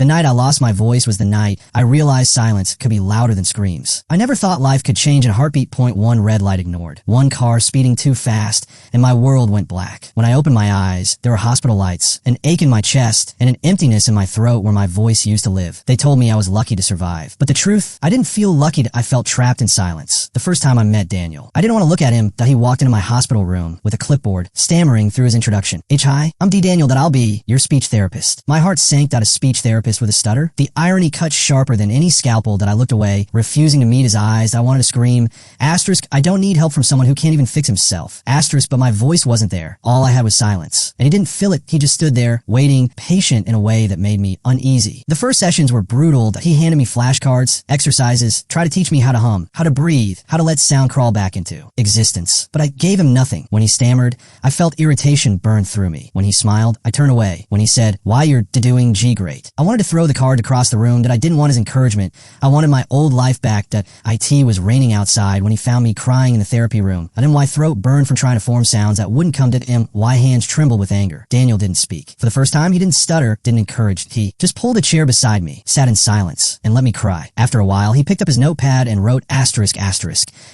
The night I lost my voice was the night I realized silence could be louder than screams. I never thought life could change in a heartbeat. Point one red light ignored. One car speeding too fast, and my world went black. When I opened my eyes, there were hospital lights, an ache in my chest, and an emptiness in my throat where my voice used to live. They told me I was lucky to survive. But the truth, I didn't feel lucky. I felt trapped in silence. The first time I met Daniel, I didn't want to look at him. That he walked into my hospital room with a clipboard, stammering through his introduction. Hi, I'm D. Daniel. That I'll be your speech therapist. My heart sank. That a speech therapist with a stutter. The irony cut sharper than any scalpel. That I looked away, refusing to meet his eyes. I wanted to scream. Asterisk, I don't need help from someone who can't even fix himself. Asterisk, but my voice wasn't there. All I had was silence. And he didn't fill it. He just stood there, waiting, patient in a way that made me uneasy. The first sessions were brutal. He handed me flashcards, exercises, tried to teach me how to hum, how to breathe, how to let sound crawl back into existence. But I gave him nothing. When he stammered, I felt irritation burn through me. When he smiled, I turned away. When he said, "Why you're doing G great," I wanted to throw the card across the room. That I didn't want his encouragement. I wanted my old life back. That IT was raining outside when he found me crying in the therapy room. I didn't why throat burned from trying to form sounds that wouldn't come to him. Why hands trembled with anger. Daniel didn't speak. For the first time, he didn't stutter, didn't encourage. He just pulled a chair beside me, sat in silence, and let me cry. After a while, he picked up his notepad and wrote asterisk.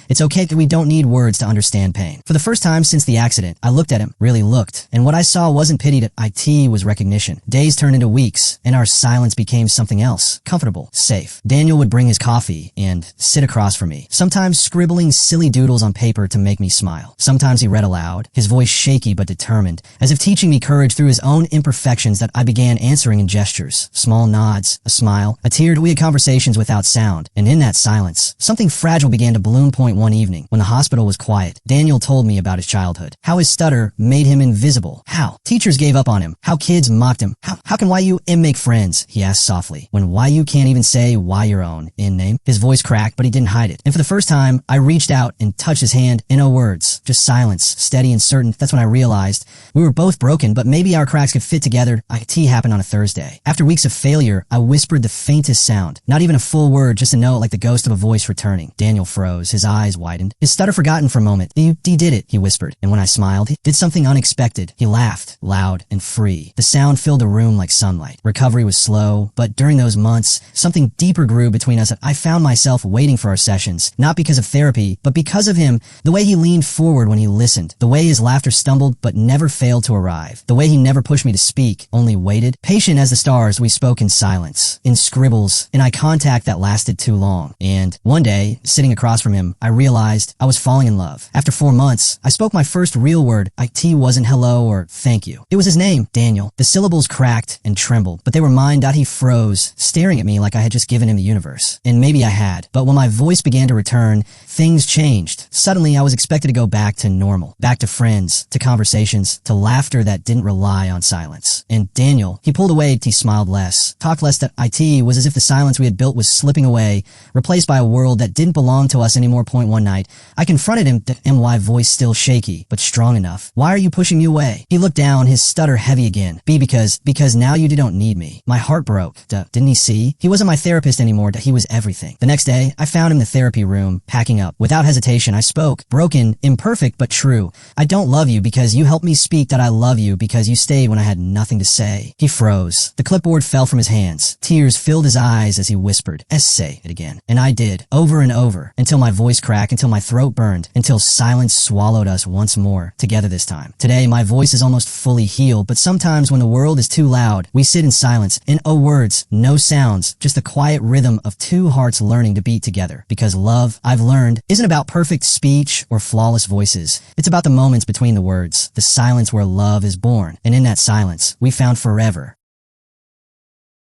It's okay that we don't need words to understand pain. For the first time since the accident, I looked at him, really looked, and what I saw wasn't pity. It was recognition. Days turned into weeks, and our silence became something else. Comfortable, safe. Daniel would bring his coffee and sit across from me, sometimes scribbling silly doodles on paper to make me smile. Sometimes he read aloud, his voice shaky but determined, as if teaching me courage through his own imperfections. That I began answering in gestures, small nods, a smile, a tear. We had conversations without sound, and in that silence, something fragile began to bloom. Point one evening, when the hospital was quiet, Daniel told me about his childhood, how his stutter made him invisible, how teachers gave up on him, how kids mocked him, how can YU make friends, he asked softly, when YU can't even say why your own in name. His voice cracked, but he didn't hide it, and for the first time, I reached out and touched his hand, in no words, just silence, steady and certain. That's when I realized we were both broken, but maybe our cracks could fit together. IT happened on a Thursday. After weeks of failure, I whispered the faintest sound, not even a full word, just a note like the ghost of a voice returning. Daniel froze, his eyes widened, his stutter forgotten for a moment. D did it, he whispered, and when I smiled, he did something unexpected. He laughed, loud and free. The sound filled the room like sunlight. Recovery was slow, but during those months, something deeper grew between us. I found myself waiting for our sessions, not because of therapy, but because of him, the way he leaned forward when he listened, the way his laughter stumbled but never failed to arrive, the way he never pushed me to speak, only waited. Patient as the stars, we spoke in silence, in scribbles, in eye contact that lasted too long. And one day, sitting across from him, I realized I was falling in love. After 4 months, I spoke my first real word. IT wasn't hello or thank you. It was his name, Daniel. The syllables cracked and trembled, but they were mine. He froze, staring at me like I had just given him the universe. And maybe I had, but when my voice began to return, things changed. Suddenly, I was expected to go back to normal, back to friends, to conversations, to laughter that didn't rely on silence. And Daniel, he pulled away. He smiled less, talked less. That IT was as if the silence we had built was slipping away, replaced by a world that didn't belong to us anymore. Point one night, I confronted him, MY voice still shaky, but strong enough. Why are you pushing me away? He looked down, his stutter heavy again. Because now you don't need me. My heart broke. Didn't he see? He wasn't my therapist anymore. He was everything. The next day, I found him in the therapy room, packing up. Without hesitation, I spoke. Broken, imperfect, but true. I don't love you because you helped me speak. That I love you because you stayed when I had nothing to say. He froze. The clipboard fell from his hands. Tears filled his eyes as he whispered, "Say it again." And I did, over and over, until my voice cracked, until my throat burned, until silence swallowed us once more, together this time. Today, my voice is almost fully healed, but sometimes when the world is too loud, we sit in silence, in no words, no sounds, just the quiet rhythm of two hearts learning to beat together. Because love, I've learned, isn't about perfect speech or flawless voices. It's about the moments between the words, the silence where love is born. And in that silence, we found forever